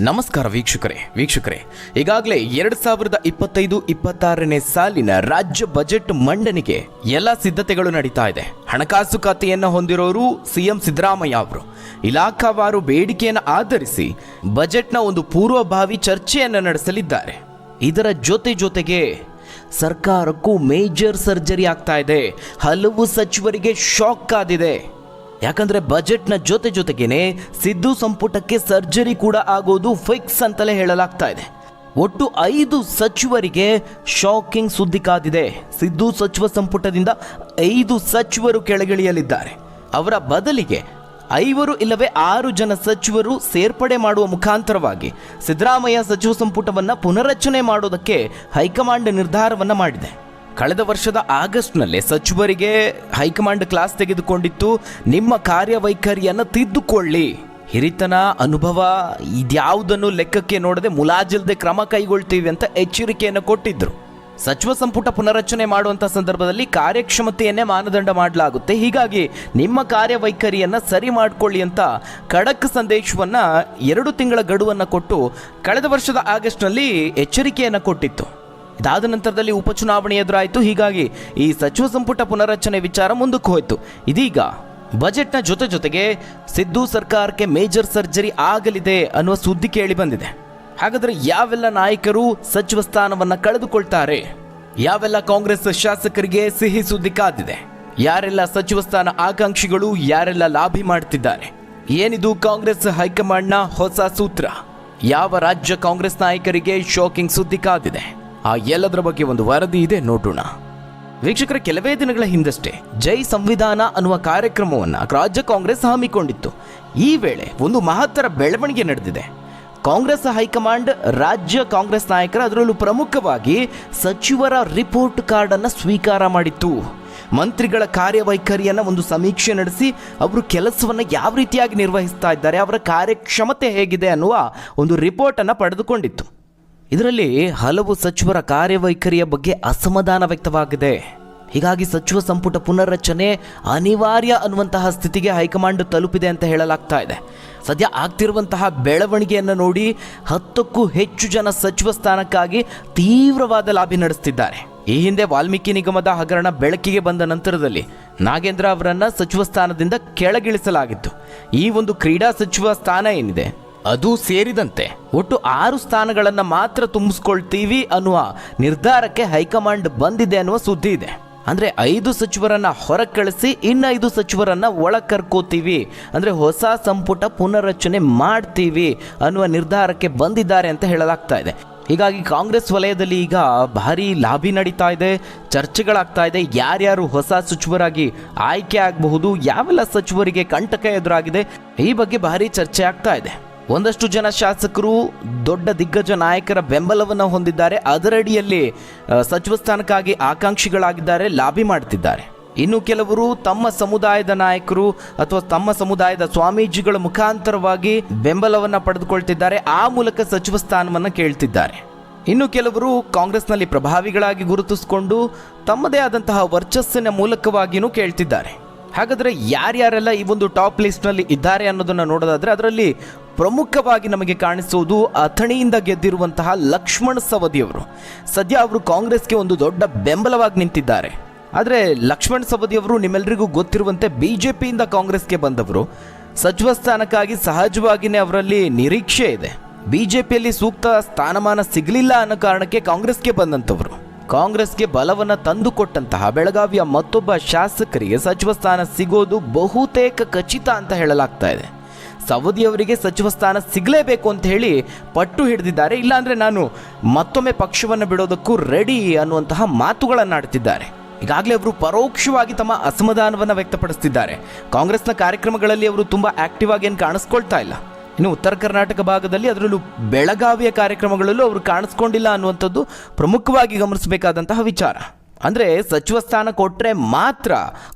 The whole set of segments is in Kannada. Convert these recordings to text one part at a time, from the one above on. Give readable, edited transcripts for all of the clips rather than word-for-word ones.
ನಮಸ್ಕಾರ ವೀಕ್ಷಕರೇ ಈಗಾಗಲೇ 2025-26ನೇ ಸಾಲಿನ ರಾಜ್ಯ ಬಜೆಟ್ ಮಂಡನೆಗೆ ಎಲ್ಲ ಸಿದ್ಧತೆಗಳು ನಡೀತಾ ಇದೆ. ಹಣಕಾಸು ಖಾತೆಯನ್ನು ಹೊಂದಿರೋರು ಸಿಎಂ ಸಿದ್ದರಾಮಯ್ಯ ಅವರು ಇಲಾಖಾವಾರು ಬೇಡಿಕೆಯನ್ನು ಆಧರಿಸಿ ಬಜೆಟ್ನ ಒಂದು ಪೂರ್ವಭಾವಿ ಚರ್ಚೆಯನ್ನು ನಡೆಸಲಿದ್ದಾರೆ. ಇದರ ಜೊತೆಗೆ ಸರ್ಕಾರಕ್ಕೂ ಮೇಜರ್ ಸರ್ಜರಿ ಆಗ್ತಾ ಇದೆ. ಹಲವು ಸಚಿವರಿಗೆ ಶಾಕ್ ಆದಿದೆ. ಯಾಕಂದ್ರೆ ಬಜೆಟ್ನ ಜೊತೆಗೇನೆ ಸಿದ್ದು ಸಂಪುಟಕ್ಕೆ ಸರ್ಜರಿ ಕೂಡ ಆಗೋದು ಫಿಕ್ಸ್ ಅಂತಲೇ ಹೇಳಲಾಗ್ತಾ ಇದೆ. ಒಟ್ಟು 5 ಸಚಿವರಿಗೆ ಶಾಕಿಂಗ್ ಸುದ್ದಿ ಕಾದಿದೆ. ಸಿದ್ದು ಸಚಿವ ಸಂಪುಟದಿಂದ 5 ಸಚಿವರು ಕೆಳಗಿಳಿಯಲಿದ್ದಾರೆ. ಅವರ ಬದಲಿಗೆ 5 ಇಲ್ಲವೇ 6 ಜನ ಸಚಿವರು ಸೇರ್ಪಡೆ ಮಾಡುವ ಮುಖಾಂತರವಾಗಿ ಸಿದ್ದರಾಮಯ್ಯ ಸಚಿವ ಸಂಪುಟವನ್ನು ಪುನರಚನೆ ಮಾಡೋದಕ್ಕೆ ಹೈಕಮಾಂಡ್ ನಿರ್ಧಾರವನ್ನು ಮಾಡಿದೆ. ಕಳೆದ ವರ್ಷದ ಆಗಸ್ಟ್ನಲ್ಲೇ ಸಚಿವರಿಗೆ ಹೈಕಮಾಂಡ್ ಕ್ಲಾಸ್ ತೆಗೆದುಕೊಂಡಿತ್ತು. ನಿಮ್ಮ ಕಾರ್ಯವೈಖರಿಯನ್ನು ತಿದ್ದುಕೊಳ್ಳಿ, ಹಿರಿತನ ಅನುಭವ ಇದ್ಯಾವುದನ್ನು ಲೆಕ್ಕಕ್ಕೆ ನೋಡದೆ ಮುಲಾಜಿಲ್ಲದೆ ಕ್ರಮ ಕೈಗೊಳ್ತೀವಿ ಅಂತ ಎಚ್ಚರಿಕೆಯನ್ನು ಕೊಟ್ಟಿದ್ರು. ಸಚಿವ ಸಂಪುಟ ಪುನರಚನೆ ಮಾಡುವಂಥ ಸಂದರ್ಭದಲ್ಲಿ ಕಾರ್ಯಕ್ಷಮತೆಯನ್ನೇ ಮಾನದಂಡ ಮಾಡಲಾಗುತ್ತೆ. ಹೀಗಾಗಿ ನಿಮ್ಮ ಕಾರ್ಯವೈಖರಿಯನ್ನು ಸರಿ ಮಾಡಿಕೊಳ್ಳಿ ಅಂತ ಖಡಕ್ ಸಂದೇಶವನ್ನು 2 ತಿಂಗಳ ಗಡುವನ್ನು ಕೊಟ್ಟು ಕಳೆದ ವರ್ಷದ ಆಗಸ್ಟ್ನಲ್ಲಿ ಎಚ್ಚರಿಕೆಯನ್ನು ಕೊಟ್ಟಿತ್ತು. ಇದಾದ ನಂತರದಲ್ಲಿ ಉಪಚುನಾವಣೆ ಎದುರಾಯಿತು. ಹೀಗಾಗಿ ಈ ಸಚಿವ ಸಂಪುಟ ಪುನರಚನೆ ವಿಚಾರ ಮುಂದಕ್ಕೆ ಹೋಯಿತು. ಇದೀಗ ಬಜೆಟ್ನ ಜೊತೆಗೆ ಸಿದ್ದು ಸರ್ಕಾರಕ್ಕೆ ಮೇಜರ್ ಸರ್ಜರಿ ಆಗಲಿದೆ ಅನ್ನುವ ಸುದ್ದಿ ಕೇಳಿ ಬಂದಿದೆ. ಹಾಗಾದರೆ ಯಾವೆಲ್ಲ ನಾಯಕರು ಸಚಿವ ಸ್ಥಾನವನ್ನು ಕಳೆದುಕೊಳ್ತಾರೆ? ಯಾವೆಲ್ಲ ಕಾಂಗ್ರೆಸ್ ಶಾಸಕರಿಗೆ ಸಿಹಿ ಸುದ್ದಿ ಕಾದಿದೆ? ಯಾರೆಲ್ಲ ಸಚಿವ ಸ್ಥಾನ ಆಕಾಂಕ್ಷಿಗಳು ಯಾರೆಲ್ಲ ಲಾಭಿ ಮಾಡ್ತಿದ್ದಾರೆ? ಏನಿದು ಕಾಂಗ್ರೆಸ್ ಹೈಕಮಾಂಡ್ನ ಹೊಸ ಸೂತ್ರ? ಯಾವ ರಾಜ್ಯ ಕಾಂಗ್ರೆಸ್ ನಾಯಕರಿಗೆ ಶಾಕಿಂಗ್ ಸುದ್ದಿ ಕಾದಿದೆ? ಆ ಎಲ್ಲದರ ಬಗ್ಗೆ ಒಂದು ವರದಿ ಇದೆ, ನೋಡೋಣ. ವೀಕ್ಷಕರ, ಕೆಲವೇ ದಿನಗಳ ಹಿಂದಷ್ಟೇ ಜೈ ಸಂವಿಧಾನ ಅನ್ನುವ ಕಾರ್ಯಕ್ರಮವನ್ನು ರಾಜ್ಯ ಕಾಂಗ್ರೆಸ್ ಹಮ್ಮಿಕೊಂಡಿತ್ತು. ಈ ವೇಳೆ ಒಂದು ಮಹತ್ತರ ಬೆಳವಣಿಗೆ ನಡೆದಿದೆ. ಕಾಂಗ್ರೆಸ್ ಹೈಕಮಾಂಡ್ ರಾಜ್ಯ ಕಾಂಗ್ರೆಸ್ ನಾಯಕರ, ಅದರಲ್ಲೂ ಪ್ರಮುಖವಾಗಿ ಸಚಿವರ ರಿಪೋರ್ಟ್ ಕಾರ್ಡ್ ಅನ್ನು ಸ್ವೀಕಾರ ಮಾಡಿತ್ತು. ಮಂತ್ರಿಗಳ ಕಾರ್ಯವೈಖರಿಯನ್ನು ಒಂದು ಸಮೀಕ್ಷೆ ನಡೆಸಿ ಅವರು ಕೆಲಸವನ್ನು ಯಾವ ರೀತಿಯಾಗಿ ನಿರ್ವಹಿಸ್ತಾ ಇದ್ದಾರೆ, ಅವರ ಕಾರ್ಯಕ್ಷಮತೆ ಹೇಗಿದೆ ಅನ್ನುವ ಒಂದು ರಿಪೋರ್ಟ್ ಅನ್ನು ಪಡೆದುಕೊಂಡಿತ್ತು. ಇದರಲ್ಲಿ ಹಲವು ಸಚಿವರ ಕಾರ್ಯವೈಖರಿಯ ಬಗ್ಗೆ ಅಸಮಾಧಾನ ವ್ಯಕ್ತವಾಗಿದೆ. ಹೀಗಾಗಿ ಸಚಿವ ಸಂಪುಟ ಪುನರ್ರಚನೆ ಅನಿವಾರ್ಯ ಅನ್ನುವಂತಹ ಸ್ಥಿತಿಗೆ ಹೈಕಮಾಂಡ್ ತಲುಪಿದೆ ಅಂತ ಹೇಳಲಾಗ್ತಾ ಇದೆ. ಸದ್ಯ ಆಗ್ತಿರುವಂತಹ ಬೆಳವಣಿಗೆಯನ್ನು ನೋಡಿ 10ಕ್ಕೂ ಹೆಚ್ಚು ಜನ ಸಚಿವ ಸ್ಥಾನಕ್ಕಾಗಿ ತೀವ್ರವಾದ ಲಾಬಿ ನಡೆಸುತ್ತಿದ್ದಾರೆ. ಈ ಹಿಂದೆ ವಾಲ್ಮೀಕಿ ನಿಗಮದ ಹಗರಣ ಬೆಳಕಿಗೆ ಬಂದ ನಂತರದಲ್ಲಿ ನಾಗೇಂದ್ರ ಅವರನ್ನ ಸಚಿವ ಸ್ಥಾನದಿಂದ ಕೆಳಗಿಳಿಸಲಾಗಿತ್ತು. ಈ ಒಂದು ಕ್ರೀಡಾ ಸಚಿವ ಸ್ಥಾನ ಏನಿದೆ ಅದು ಸೇರಿದಂತೆ ಒಟ್ಟು 6 ಸ್ಥಾನಗಳನ್ನು ಮಾತ್ರ ತುಂಬಿಸ್ಕೊಳ್ತೀವಿ ಅನ್ನುವ ನಿರ್ಧಾರಕ್ಕೆ ಹೈಕಮಾಂಡ್ ಬಂದಿದೆ ಅನ್ನುವ ಸುದ್ದಿ ಇದೆ. ಅಂದರೆ 5 ಸಚಿವರನ್ನ ಹೊರಗೆ ಕಳಿಸಿ ಇನ್ನು 5 ಸಚಿವರನ್ನ ಒಳಗೆ ಕರ್ಕೋತೀವಿ, ಅಂದರೆ ಹೊಸ ಸಂಪುಟ ಪುನರ್ರಚನೆ ಮಾಡ್ತೀವಿ ಅನ್ನುವ ನಿರ್ಧಾರಕ್ಕೆ ಬಂದಿದ್ದಾರೆ ಅಂತ ಹೇಳಲಾಗ್ತಾ ಇದೆ. ಹೀಗಾಗಿ ಕಾಂಗ್ರೆಸ್ ವಲಯದಲ್ಲಿ ಈಗ ಭಾರಿ ಲಾಬಿ ನಡೀತಾ ಇದೆ, ಚರ್ಚೆಗಳಾಗ್ತಾ ಇದೆ. ಯಾರ್ಯಾರು ಹೊಸ ಸಚಿವರಾಗಿ ಆಯ್ಕೆ ಆಗಬಹುದು, ಯಾವೆಲ್ಲ ಸಚಿವರಿಗೆ ಕಂಟಕ ಎದುರಾಗಿದೆ, ಈ ಬಗ್ಗೆ ಭಾರಿ ಚರ್ಚೆ ಆಗ್ತಾ ಇದೆ. ಒಂದಷ್ಟು ಜನ ಶಾಸಕರು ದೊಡ್ಡ ದಿಗ್ಗಜ ನಾಯಕರ ಬೆಂಬಲವನ್ನು ಹೊಂದಿದ್ದಾರೆ. ಅದರಡಿಯಲ್ಲಿ ಸಚಿವ ಸ್ಥಾನಕ್ಕಾಗಿ ಆಕಾಂಕ್ಷಿಗಳಾಗಿದ್ದಾರೆ, ಲಾಬಿ ಮಾಡ್ತಿದ್ದಾರೆ. ಇನ್ನು ಕೆಲವರು ತಮ್ಮ ಸಮುದಾಯದ ನಾಯಕರು ಅಥವಾ ತಮ್ಮ ಸಮುದಾಯದ ಸ್ವಾಮೀಜಿಗಳ ಮುಖಾಂತರವಾಗಿ ಬೆಂಬಲವನ್ನು ಪಡೆದುಕೊಳ್ತಿದ್ದಾರೆ. ಆ ಮೂಲಕ ಸಚಿವ ಸ್ಥಾನವನ್ನು ಕೇಳ್ತಿದ್ದಾರೆ. ಇನ್ನು ಕೆಲವರು ಕಾಂಗ್ರೆಸ್ನಲ್ಲಿ ಪ್ರಭಾವಿಗಳಾಗಿ ಗುರುತಿಸಿಕೊಂಡು ತಮ್ಮದೇ ಆದಂತಹ ವರ್ಚಸ್ಸಿನ ಮೂಲಕವಾಗಿಯೂ ಕೇಳ್ತಿದ್ದಾರೆ. ಹಾಗಾದರೆ ಯಾರ್ಯಾರೆಲ್ಲ ಈ ಒಂದು ಟಾಪ್ ಲಿಸ್ಟ್ನಲ್ಲಿ ಇದ್ದಾರೆ ಅನ್ನೋದನ್ನು ನೋಡೋದಾದರೆ ಅದರಲ್ಲಿ ಪ್ರಮುಖವಾಗಿ ನಮಗೆ ಕಾಣಿಸುವುದು ಅಥಣಿಯಿಂದ ಗೆದ್ದಿರುವಂತಹ ಲಕ್ಷ್ಮಣ್ ಸವದಿಯವರು. ಸದ್ಯ ಅವರು ಕಾಂಗ್ರೆಸ್ಗೆ ಒಂದು ದೊಡ್ಡ ಬೆಂಬಲವಾಗಿ ನಿಂತಿದ್ದಾರೆ. ಆದರೆ ಲಕ್ಷ್ಮಣ್ ಸವದಿಯವರು ನಿಮ್ಮೆಲ್ಲರಿಗೂ ಗೊತ್ತಿರುವಂತೆ ಬಿಜೆಪಿಯಿಂದ ಕಾಂಗ್ರೆಸ್ಗೆ ಬಂದವರು. ಸಚಿವ ಸ್ಥಾನಕ್ಕಾಗಿ ಸಹಜವಾಗಿಯೇ ಅವರಲ್ಲಿ ನಿರೀಕ್ಷೆ ಇದೆ. ಬಿಜೆಪಿಯಲ್ಲಿ ಸೂಕ್ತ ಸ್ಥಾನಮಾನ ಸಿಗಲಿಲ್ಲ ಅನ್ನೋ ಕಾರಣಕ್ಕೆ ಕಾಂಗ್ರೆಸ್ಗೆ ಬಂದಂಥವರು. ಕಾಂಗ್ರೆಸ್ಗೆ ಬಲವನ್ನು ತಂದುಕೊಟ್ಟಂತಹ ಬೆಳಗಾವಿಯ ಮತ್ತೊಬ್ಬ ಶಾಸಕರಿಗೆ ಸಚಿವ ಸ್ಥಾನ ಸಿಗೋದು ಬಹುತೇಕ ಖಚಿತ ಅಂತ ಹೇಳಲಾಗ್ತಾ ಇದೆ. ಸವದಿಯವರಿಗೆ ಸಚಿವ ಸ್ಥಾನ ಸಿಗಲೇಬೇಕು ಅಂತ ಹೇಳಿ ಪಟ್ಟು ಹಿಡಿದಿದ್ದಾರೆ. ಇಲ್ಲಾಂದರೆ ನಾನು ಮತ್ತೊಮ್ಮೆ ಪಕ್ಷವನ್ನು ಬಿಡೋದಕ್ಕೂ ರೆಡಿ ಅನ್ನುವಂತಹ ಮಾತುಗಳನ್ನಾಡ್ತಿದ್ದಾರೆ. ಈಗಾಗಲೇ ಅವರು ಪರೋಕ್ಷವಾಗಿ ತಮ್ಮ ಅಸಮಾಧಾನವನ್ನು ವ್ಯಕ್ತಪಡಿಸ್ತಿದ್ದಾರೆ. ಕಾಂಗ್ರೆಸ್ನ ಕಾರ್ಯಕ್ರಮಗಳಲ್ಲಿ ಅವರು ತುಂಬ ಆಕ್ಟಿವ್ ಆಗಿ ಏನು ಕಾಣಿಸ್ಕೊಳ್ತಾ ಇಲ್ಲ. ಇನ್ನು ಉತ್ತರ ಕರ್ನಾಟಕ ಭಾಗದಲ್ಲಿ, ಅದರಲ್ಲೂ ಬೆಳಗಾವಿಯ ಕಾರ್ಯಕ್ರಮಗಳಲ್ಲೂ ಅವರು ಕಾಣಿಸ್ಕೊಂಡಿಲ್ಲ ಅನ್ನುವಂಥದ್ದು ಪ್ರಮುಖವಾಗಿ ಗಮನಿಸಬೇಕಾದಂತಹ ವಿಚಾರ. ಅಂದರೆ ಸಚಿವ ಸ್ಥಾನ ಕೊಟ್ಟರೆ ಮಾತ್ರ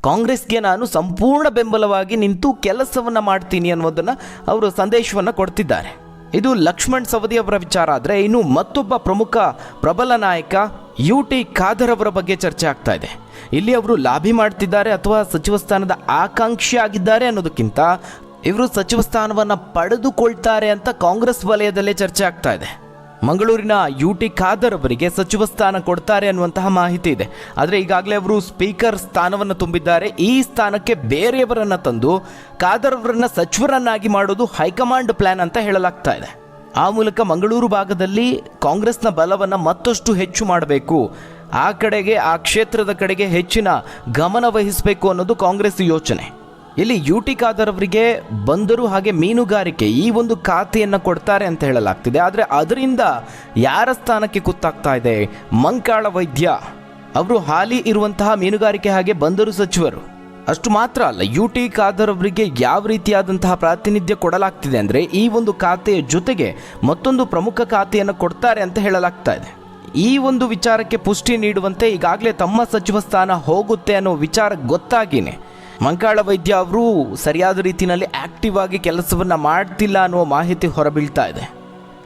ಕಾಂಗ್ರೆಸ್ಗೆ ನಾನು ಸಂಪೂರ್ಣ ಬೆಂಬಲವಾಗಿ ನಿಂತು ಕೆಲಸವನ್ನು ಮಾಡ್ತೀನಿ ಅನ್ನೋದನ್ನು ಅವರು ಸಂದೇಶವನ್ನು ಕೊಡ್ತಿದ್ದಾರೆ. ಇದು ಲಕ್ಷ್ಮಣ್ ಸವದಿ ಅವರ ವಿಚಾರ. ಆದರೆ ಇನ್ನು ಮತ್ತೊಬ್ಬ ಪ್ರಮುಖ ಪ್ರಬಲ ನಾಯಕ UT ಖಾದರ್ ಅವರ ಬಗ್ಗೆ ಚರ್ಚೆ ಆಗ್ತಾ ಇದೆ. ಇಲ್ಲಿ ಅವರು ಲಾಬಿ ಮಾಡ್ತಿದ್ದಾರೆ ಅಥವಾ ಸಚಿವ ಸ್ಥಾನದ ಆಕಾಂಕ್ಷಿ ಆಗಿದ್ದಾರೆ ಅನ್ನೋದಕ್ಕಿಂತ ಇವರು ಸಚಿವ ಸ್ಥಾನವನ್ನು ಪಡೆದುಕೊಳ್ತಾರೆ ಅಂತ ಕಾಂಗ್ರೆಸ್ ವಲಯದಲ್ಲೇ ಚರ್ಚೆ ಆಗ್ತಾ ಇದೆ. ಮಂಗಳೂರಿನ UT ಖಾದರ್ ಅವರಿಗೆ ಸಚಿವ ಸ್ಥಾನ ಕೊಡ್ತಾರೆ ಅನ್ನುವಂತಹ ಮಾಹಿತಿ ಇದೆ. ಆದರೆ ಈಗಾಗಲೇ ಅವರು ಸ್ಪೀಕರ್ ಸ್ಥಾನವನ್ನು ತುಂಬಿದ್ದಾರೆ. ಈ ಸ್ಥಾನಕ್ಕೆ ಬೇರೆಯವರನ್ನು ತಂದು ಖಾದರ್ ಅವರನ್ನು ಸಚಿವರನ್ನಾಗಿ ಮಾಡೋದು ಹೈಕಮಾಂಡ್ ಪ್ಲಾನ್ ಅಂತ ಹೇಳಲಾಗ್ತಾ ಇದೆ. ಆ ಮೂಲಕ ಮಂಗಳೂರು ಭಾಗದಲ್ಲಿ ಕಾಂಗ್ರೆಸ್ನ ಬಲವನ್ನು ಮತ್ತಷ್ಟು ಹೆಚ್ಚು ಮಾಡಬೇಕು, ಆ ಕಡೆಗೆ ಆ ಕ್ಷೇತ್ರದ ಕಡೆಗೆ ಹೆಚ್ಚಿನ ಗಮನ ವಹಿಸಬೇಕು ಅನ್ನೋದು ಕಾಂಗ್ರೆಸ್ ಯೋಚನೆ. ಇಲ್ಲಿ UT ಖಾದರ್ ಅವರಿಗೆ ಬಂದರು ಹಾಗೆ ಮೀನುಗಾರಿಕೆ ಈ ಒಂದು ಖಾತೆಯನ್ನು ಕೊಡ್ತಾರೆ ಅಂತ ಹೇಳಲಾಗ್ತಿದೆ. ಆದರೆ ಅದರಿಂದ ಯಾರ ಸ್ಥಾನಕ್ಕೆ ಕುತ್ತಾಗ್ತಾ ಇದೆ? ಮಂಕಾಳ ವೈದ್ಯ ಅವರು ಹಾಲಿ ಇರುವಂತಹ ಮೀನುಗಾರಿಕೆ ಹಾಗೆ ಬಂದರು ಸಚಿವರು. ಅಷ್ಟು ಮಾತ್ರ ಅಲ್ಲ, UT ಖಾದರ್ ಅವರಿಗೆ ಯಾವ ರೀತಿಯಾದಂತಹ ಪ್ರಾತಿನಿಧ್ಯ ಕೊಡಲಾಗ್ತಿದೆ ಅಂದರೆ ಈ ಒಂದು ಖಾತೆಯ ಜೊತೆಗೆ ಮತ್ತೊಂದು ಪ್ರಮುಖ ಖಾತೆಯನ್ನು ಕೊಡ್ತಾರೆ ಅಂತ ಹೇಳಲಾಗ್ತಾ ಇದೆ. ಈ ಒಂದು ವಿಚಾರಕ್ಕೆ ಪುಷ್ಟಿ ನೀಡುವಂತೆ ಈಗಾಗಲೇ ತಮ್ಮ ಸಚಿವ ಸ್ಥಾನ ಹೋಗುತ್ತೆ ಅನ್ನೋ ವಿಚಾರ ಗೊತ್ತಾಗಿನೇ ಮಂಕಾಳ ವೈದ್ಯ ಅವರು ಸರಿಯಾದ ರೀತಿಯಲ್ಲಿ ಆಕ್ಟಿವ್ ಆಗಿ ಕೆಲಸವನ್ನು ಮಾಡ್ತಿಲ್ಲ ಅನ್ನುವ ಮಾಹಿತಿ ಹೊರಬೀಳ್ತಾ ಇದೆ.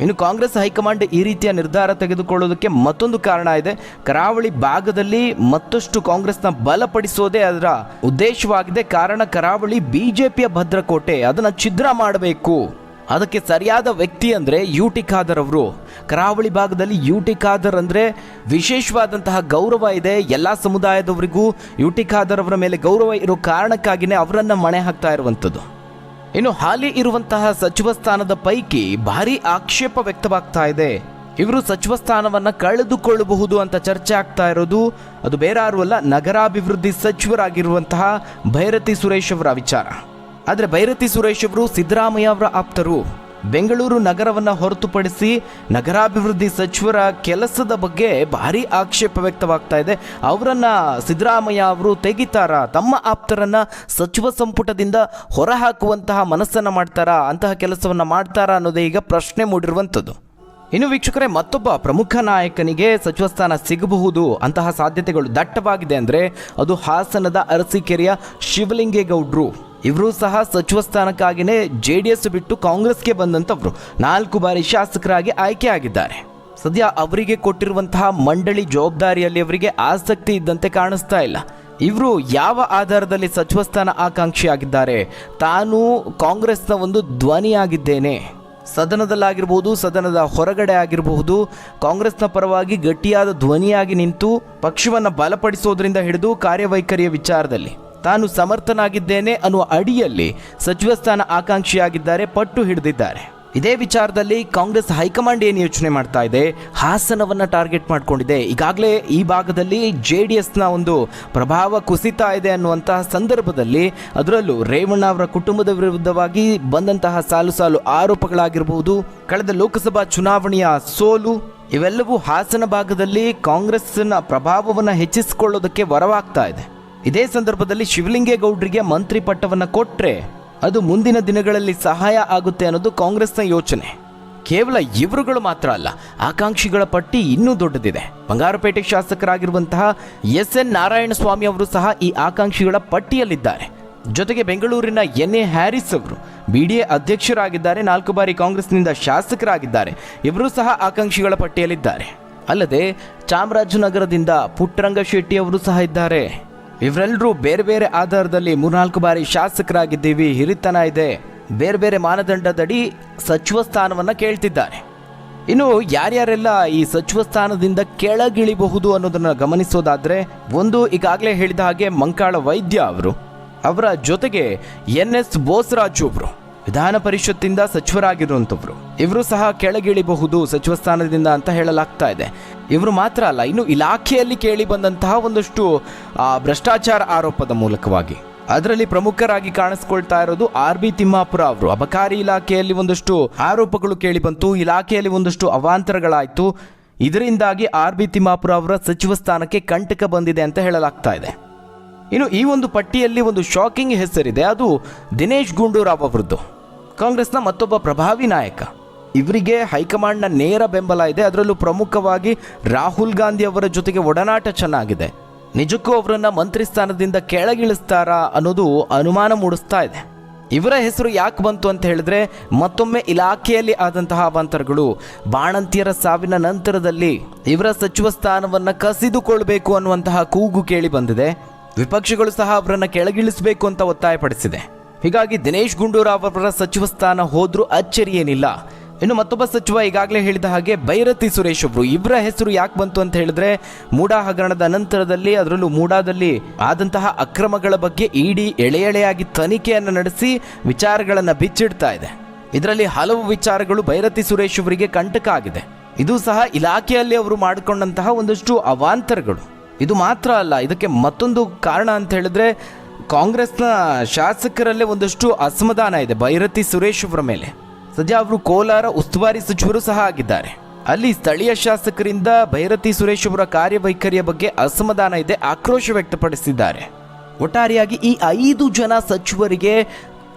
ಇನ್ನು ಕಾಂಗ್ರೆಸ್ ಹೈಕಮಾಂಡ್ ಈ ರೀತಿಯ ನಿರ್ಧಾರ ತೆಗೆದುಕೊಳ್ಳೋದಕ್ಕೆ ಮತ್ತೊಂದು ಕಾರಣ ಇದೆ. ಕರಾವಳಿ ಭಾಗದಲ್ಲಿ ಮತ್ತಷ್ಟು ಕಾಂಗ್ರೆಸ್ನ ಬಲಪಡಿಸೋದೇ ಅದರ ಉದ್ದೇಶವಾಗಿದೆ. ಕಾರಣ ಕರಾವಳಿ BJPಯ ಭದ್ರಕೋಟೆ, ಅದನ್ನು ಛಿದ್ರ ಮಾಡಬೇಕು. ಅದಕ್ಕೆ ಸರಿಯಾದ ವ್ಯಕ್ತಿ ಅಂದರೆ UT ಖಾದರ್ ಅವರು. ಕರಾವಳಿ ಭಾಗದಲ್ಲಿ UT ಖಾದರ್ ಅಂದರೆ ವಿಶೇಷವಾದಂತಹ ಗೌರವ ಇದೆ. ಎಲ್ಲ ಸಮುದಾಯದವರಿಗೂ UT ಖಾದರ್ ಅವರ ಮೇಲೆ ಗೌರವ ಇರೋ ಕಾರಣಕ್ಕಾಗಿಯೇ ಅವರನ್ನು ಮಣೆ ಹಾಕ್ತಾ ಇರುವಂಥದ್ದು. ಇನ್ನು ಹಾಲಿ ಇರುವಂತಹ ಸಚಿವ ಸ್ಥಾನದ ಪೈಕಿ ಭಾರಿ ಆಕ್ಷೇಪ ವ್ಯಕ್ತವಾಗ್ತಾ ಇದೆ. ಇವರು ಸಚಿವ ಸ್ಥಾನವನ್ನು ಕಳೆದುಕೊಳ್ಳಬಹುದು ಅಂತ ಚರ್ಚೆ ಆಗ್ತಾ ಇರೋದು ಅದು ಬೇರೆ ಯಾರೂ ಅಲ್ಲ, ನಗರಾಭಿವೃದ್ಧಿ ಸಚಿವರಾಗಿರುವಂತಹ ಭೈರತಿ ಸುರೇಶ್ ಅವರ ವಿಚಾರ. ಆದರೆ ಭೈರತಿ ಸುರೇಶ್ ಅವರು ಸಿದ್ದರಾಮಯ್ಯ ಅವರ ಆಪ್ತರು. ಬೆಂಗಳೂರು ನಗರವನ್ನು ಹೊರತುಪಡಿಸಿ ನಗರಾಭಿವೃದ್ಧಿ ಸಚಿವರ ಕೆಲಸದ ಬಗ್ಗೆ ಭಾರಿ ಆಕ್ಷೇಪ ವ್ಯಕ್ತವಾಗ್ತಾ ಇದೆ. ಅವರನ್ನು ಸಿದ್ದರಾಮಯ್ಯ ಅವರು ತೆಗಿತಾರಾ, ತಮ್ಮ ಆಪ್ತರನ್ನು ಸಚಿವ ಸಂಪುಟದಿಂದ ಹೊರಹಾಕುವಂತಹ ಮನಸ್ಸನ್ನು ಮಾಡ್ತಾರಾ, ಅಂತಹ ಕೆಲಸವನ್ನು ಮಾಡ್ತಾರಾ ಅನ್ನೋದೇ ಈಗ ಪ್ರಶ್ನೆ ಮೂಡಿರುವಂಥದ್ದು. ಇನ್ನು ವೀಕ್ಷಕರೇ, ಮತ್ತೊಬ್ಬ ಪ್ರಮುಖ ನಾಯಕನಿಗೆ ಸಚಿವ ಸ್ಥಾನ ಸಿಗಬಹುದು ಅಂತಹ ಸಾಧ್ಯತೆಗಳು ದಟ್ಟವಾಗಿದೆ ಅಂದರೆ ಅದು ಹಾಸನದ ಅರಸೀಕೆರೆಯ ಶಿವಲಿಂಗೇಗೌಡರು. ಇವರು ಸಹ ಸಚಿವ ಸ್ಥಾನಕ್ಕಾಗಿಯೇ JDS ಬಿಟ್ಟು ಕಾಂಗ್ರೆಸ್ಗೆ ಬಂದಂಥವ್ರು 4 ಬಾರಿ ಶಾಸಕರಾಗಿ ಆಯ್ಕೆ ಆಗಿದ್ದಾರೆ. ಸದ್ಯ ಅವರಿಗೆ ಕೊಟ್ಟಿರುವಂತಹ ಮಂಡಳಿ ಜವಾಬ್ದಾರಿಯಲ್ಲಿ ಅವರಿಗೆ ಆಸಕ್ತಿ ಇದ್ದಂತೆ ಕಾಣಿಸ್ತಾ ಇಲ್ಲ. ಇವರು ಯಾವ ಆಧಾರದಲ್ಲಿ ಸಚಿವ ಸ್ಥಾನ ಆಕಾಂಕ್ಷಿಯಾಗಿದ್ದಾರೆ? ತಾನು ಕಾಂಗ್ರೆಸ್ನ ಒಂದು ಧ್ವನಿಯಾಗಿದ್ದೇನೆ, ಸದನದಲ್ಲಾಗಿರ್ಬೋದು ಸದನದ ಹೊರಗಡೆ ಆಗಿರಬಹುದು ಕಾಂಗ್ರೆಸ್ನ ಪರವಾಗಿ ಗಟ್ಟಿಯಾದ ಧ್ವನಿಯಾಗಿ ನಿಂತು ಪಕ್ಷವನ್ನು ಬಲಪಡಿಸೋದ್ರಿಂದ ಹಿಡಿದು ಕಾರ್ಯವೈಖರಿಯ ವಿಚಾರದಲ್ಲಿ ತಾನು ಸಮರ್ಥನಾಗಿದ್ದೇನೆ ಅನ್ನುವ ಅಡಿಯಲ್ಲಿ ಸಚಿವ ಸ್ಥಾನ ಆಕಾಂಕ್ಷಿಯಾಗಿದ್ದಾರೆ, ಪಟ್ಟು ಹಿಡಿದಿದ್ದಾರೆ. ಇದೇ ವಿಚಾರದಲ್ಲಿ ಕಾಂಗ್ರೆಸ್ ಹೈಕಮಾಂಡ್ ಏನು ಯೋಚನೆ ಮಾಡ್ತಾ ಇದೆ? ಹಾಸನವನ್ನು ಟಾರ್ಗೆಟ್ ಮಾಡಿಕೊಂಡಿದೆ. ಈಗಾಗಲೇ ಈ ಭಾಗದಲ್ಲಿ JDSನ ಒಂದು ಪ್ರಭಾವ ಕುಸಿತಾ ಇದೆ ಅನ್ನುವಂತಹ ಸಂದರ್ಭದಲ್ಲಿ ಅದರಲ್ಲೂ ರೇವಣ್ಣ ಅವರ ಕುಟುಂಬದ ವಿರುದ್ಧವಾಗಿ ಬಂದಂತಹ ಸಾಲು ಆರೋಪಗಳಾಗಿರಬಹುದು, ಕಳೆದ ಲೋಕಸಭಾ ಚುನಾವಣೆಯ ಸೋಲು, ಇವೆಲ್ಲವೂ ಹಾಸನ ಭಾಗದಲ್ಲಿ ಕಾಂಗ್ರೆಸ್ನ ಪ್ರಭಾವವನ್ನು ಹೆಚ್ಚಿಸಿಕೊಳ್ಳೋದಕ್ಕೆ ವರವಾಗ್ತಾ ಇದೆ. ಇದೇ ಸಂದರ್ಭದಲ್ಲಿ ಶಿವಲಿಂಗೇಗೌಡರಿಗೆ ಮಂತ್ರಿ ಪಟ್ಟವನ್ನು ಕೊಟ್ಟರೆ ಅದು ಮುಂದಿನ ದಿನಗಳಲ್ಲಿ ಸಹಾಯ ಆಗುತ್ತೆ ಅನ್ನೋದು ಕಾಂಗ್ರೆಸ್ನ ಯೋಚನೆ. ಕೇವಲ ಇವರುಗಳು ಮಾತ್ರ ಅಲ್ಲ, ಆಕಾಂಕ್ಷಿಗಳ ಪಟ್ಟಿ ಇನ್ನೂ ದೊಡ್ಡದಿದೆ. ಬಂಗಾರಪೇಟೆ ಶಾಸಕರಾಗಿರುವಂತಹ SN ನಾರಾಯಣಸ್ವಾಮಿ ಅವರು ಸಹ ಈ ಆಕಾಂಕ್ಷಿಗಳ ಪಟ್ಟಿಯಲ್ಲಿದ್ದಾರೆ. ಜೊತೆಗೆ ಬೆಂಗಳೂರಿನ NA ಹ್ಯಾರಿಸ್ ಅವರು BDA ಅಧ್ಯಕ್ಷರಾಗಿದ್ದಾರೆ, 4 ಬಾರಿ ಕಾಂಗ್ರೆಸ್ನಿಂದ ಶಾಸಕರಾಗಿದ್ದಾರೆ. ಇವರು ಸಹ ಆಕಾಂಕ್ಷಿಗಳ ಪಟ್ಟಿಯಲ್ಲಿದ್ದಾರೆ. ಅಲ್ಲದೆ ಚಾಮರಾಜನಗರದಿಂದ ಪುಟ್ಟರಂಗ ಶೆಟ್ಟಿ ಅವರು ಸಹ ಇದ್ದಾರೆ. ಇವರೆಲ್ಲರೂ ಬೇರೆ ಬೇರೆ ಆಧಾರದಲ್ಲಿ 3-4 ಬಾರಿ ಶಾಸಕರಾಗಿದ್ದೀವಿ, ಹಿರಿತನ ಇದೆ, ಬೇರೆ ಬೇರೆ ಮಾನದಂಡದಡಿ ಸಚಿವ ಸ್ಥಾನವನ್ನು ಕೇಳ್ತಿದ್ದಾರೆ. ಇನ್ನು ಯಾರ್ಯಾರೆಲ್ಲ ಈ ಸಚಿವ ಸ್ಥಾನದಿಂದ ಕೆಳಗಿಳಿಬಹುದು ಅನ್ನೋದನ್ನು ಗಮನಿಸೋದಾದರೆ, ಒಂದು ಈಗಾಗಲೇ ಹೇಳಿದ ಹಾಗೆ ಮಂಕಾಳ ವೈದ್ಯ ಅವರು, ಅವರ ಜೊತೆಗೆ NS ಬೋಸರಾಜು ಅವರು ವಿಧಾನ ಪರಿಷತ್ತಿಂದ ಸಚಿವರಾಗಿರುವಂಥವ್ರು. ಇವರು ಸಹ ಕೆಳಗಿಳಿಬಹುದು ಸಚಿವ ಸ್ಥಾನದಿಂದ ಅಂತ ಹೇಳಲಾಗ್ತಾ ಇದೆ. ಇವರು ಮಾತ್ರ ಅಲ್ಲ, ಇನ್ನು ಇಲಾಖೆಯಲ್ಲಿ ಕೇಳಿ ಬಂದಂತಹ ಒಂದಷ್ಟು ಭ್ರಷ್ಟಾಚಾರ ಆರೋಪದ ಮೂಲಕವಾಗಿ ಅದರಲ್ಲಿ ಪ್ರಮುಖರಾಗಿ ಕಾಣಿಸ್ಕೊಳ್ತಾ ಇರೋದು RB ತಿಮ್ಮಾಪುರ ಅವರು. ಅಬಕಾರಿ ಇಲಾಖೆಯಲ್ಲಿ ಒಂದಷ್ಟು ಆರೋಪಗಳು ಕೇಳಿ ಬಂತು, ಇಲಾಖೆಯಲ್ಲಿ ಒಂದಷ್ಟು ಅವಾಂತರಗಳಾಯಿತು. ಇದರಿಂದಾಗಿ RB ತಿಮ್ಮಾಪುರ ಅವರ ಸಚಿವ ಸ್ಥಾನಕ್ಕೆ ಕಂಟಕ ಬಂದಿದೆ ಅಂತ ಹೇಳಲಾಗ್ತಾ ಇದೆ. ಇನ್ನು ಈ ಒಂದು ಪಟ್ಟಿಯಲ್ಲಿ ಒಂದು ಶಾಕಿಂಗ್ ಹೆಸರಿದೆ, ಅದು ದಿನೇಶ್ ಗುಂಡೂರಾವ್ ಅವರದ್ದು. ಕಾಂಗ್ರೆಸ್ನ ಮತ್ತೊಬ್ಬ ಪ್ರಭಾವಿ ನಾಯಕ. ಇವರಿಗೆ ಹೈಕಮಾಂಡ್ನ ನೇರ ಬೆಂಬಲ ಇದೆ. ಅದರಲ್ಲೂ ಪ್ರಮುಖವಾಗಿ ರಾಹುಲ್ ಗಾಂಧಿ ಅವರ ಜೊತೆಗೆ ಒಡನಾಟ ಚೆನ್ನಾಗಿದೆ. ನಿಜಕ್ಕೂ ಅವರನ್ನು ಮಂತ್ರಿ ಸ್ಥಾನದಿಂದ ಕೆಳಗಿಳಿಸ್ತಾರಾ ಅನ್ನೋದು ಅನುಮಾನ ಮೂಡಿಸ್ತಾ ಇದೆ. ಇವರ ಹೆಸರು ಯಾಕೆ ಬಂತು ಅಂತ ಹೇಳಿದ್ರೆ, ಮತ್ತೊಮ್ಮೆ ಇಲಾಖೆಯಲ್ಲಿ ಆದಂತಹ ಅವಾಂತರಗಳು, ಬಾಣಂತಿಯರ ಸಾವಿನ ನಂತರದಲ್ಲಿ ಇವರ ಸಚಿವ ಸ್ಥಾನವನ್ನು ಕಸಿದುಕೊಳ್ಬೇಕು ಅನ್ನುವಂತಹ ಕೂಗು ಕೇಳಿ ಬಂದಿದೆ. ವಿಪಕ್ಷಗಳು ಸಹ ಅವರನ್ನು ಕೆಳಗಿಳಿಸಬೇಕು ಅಂತ ಒತ್ತಾಯಪಡಿಸಿದೆ. ಹೀಗಾಗಿ ದಿನೇಶ್ ಗುಂಡೂರಾವ್ ಅವರ ಸಚಿವ ಸ್ಥಾನ ಹೋದ್ರೂ ಅಚ್ಚರಿ ಏನಿಲ್ಲ. ಇನ್ನು ಮತ್ತೊಬ್ಬ ಸಚಿವ ಈಗಾಗಲೇ ಹೇಳಿದ ಹಾಗೆ ಬೈರತಿ ಸುರೇಶ್ ಅವರು, ಇವರ ಹೆಸರು ಯಾಕೆ ಬಂತು ಅಂತ ಹೇಳಿದ್ರೆ ಮೂಡಾ ಹಗರಣದ ನಂತರದಲ್ಲಿ, ಅದರಲ್ಲೂ ಮೂಡಾದಲ್ಲಿ ಆದಂತಹ ಅಕ್ರಮಗಳ ಬಗ್ಗೆ ಇಡಿ ಎಳೆಯಾಗಿ ತನಿಖೆಯನ್ನು ನಡೆಸಿ ವಿಚಾರಗಳನ್ನು ಬಿಚ್ಚಿಡ್ತಾ ಇದೆ. ಇದರಲ್ಲಿ ಹಲವು ವಿಚಾರಗಳು ಬೈರತಿ ಸುರೇಶ್ ಅವರಿಗೆ ಕಂಟಕ ಆಗಿದೆ. ಇದು ಸಹ ಇಲಾಖೆಯಲ್ಲಿ ಅವರು ಮಾಡಿಕೊಂಡಂತಹ ಒಂದಷ್ಟು ಅವಾಂತರಗಳು. ಇದು ಮಾತ್ರ ಅಲ್ಲ, ಇದಕ್ಕೆ ಮತ್ತೊಂದು ಕಾರಣ ಅಂತ ಹೇಳಿದ್ರೆ ಕಾಂಗ್ರೆಸ್ನ ಶಾಸಕರಲ್ಲೇ ಒಂದಷ್ಟು ಅಸಮಾಧಾನ ಇದೆ ಬೈರತಿ ಸುರೇಶ್ ಅವರ ಮೇಲೆ. ಸದ್ಯ ಅವರು ಕೋಲಾರ ಉಸ್ತುವಾರಿ ಸಚಿವರು ಸಹ ಆಗಿದ್ದಾರೆ. ಅಲ್ಲಿ ಸ್ಥಳೀಯ ಶಾಸಕರಿಂದ ಬೈರತಿ ಸುರೇಶ್ ಅವರ ಕಾರ್ಯವೈಖರಿಯ ಬಗ್ಗೆ ಅಸಮಾಧಾನ ಇದೆ, ಆಕ್ರೋಶ ವ್ಯಕ್ತಪಡಿಸಿದ್ದಾರೆ. ಒಟ್ಟಾರೆಯಾಗಿ ಈ 5 ಜನ ಸಚಿವರಿಗೆ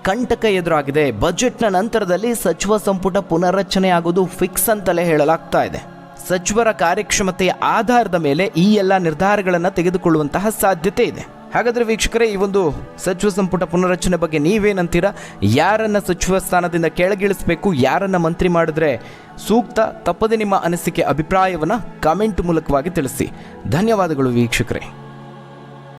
ಕಂಟಕ ಎದುರಾಗಿದೆ. ಬಜೆಟ್ನ ನಂತರದಲ್ಲಿ ಸಚಿವ ಸಂಪುಟ ಪುನರ್ರಚನೆ ಆಗೋದು ಫಿಕ್ಸ್ ಅಂತಲೇ ಹೇಳಲಾಗ್ತಾ ಇದೆ. ಸಚಿವರ ಕಾರ್ಯಕ್ಷಮತೆಯ ಆಧಾರದ ಮೇಲೆ ಈ ಎಲ್ಲ ನಿರ್ಧಾರಗಳನ್ನು ತೆಗೆದುಕೊಳ್ಳುವಂತಹ ಸಾಧ್ಯತೆ ಇದೆ. ಹಾಗಾದರೆ ವೀಕ್ಷಕರೇ, ಈ ಒಂದು ಸಚಿವ ಸಂಪುಟ ಪುನರ್ರಚನೆ ಬಗ್ಗೆ ನೀವೇನಂತೀರಾ? ಯಾರನ್ನ ಸಚಿವ ಸ್ಥಾನದಿಂದ ಕೆಳಗಿಳಿಸಬೇಕು, ಯಾರನ್ನ ಮಂತ್ರಿ ಮಾಡಿದ್ರೆ ಸೂಕ್ತ? ತಪ್ಪದೆ ನಿಮ್ಮ ಅನಿಸಿಕೆ ಅಭಿಪ್ರಾಯವನ್ನು ಕಾಮೆಂಟ್ ಮೂಲಕವಾಗಿ ತಿಳಿಸಿ. ಧನ್ಯವಾದಗಳು ವೀಕ್ಷಕರೇ.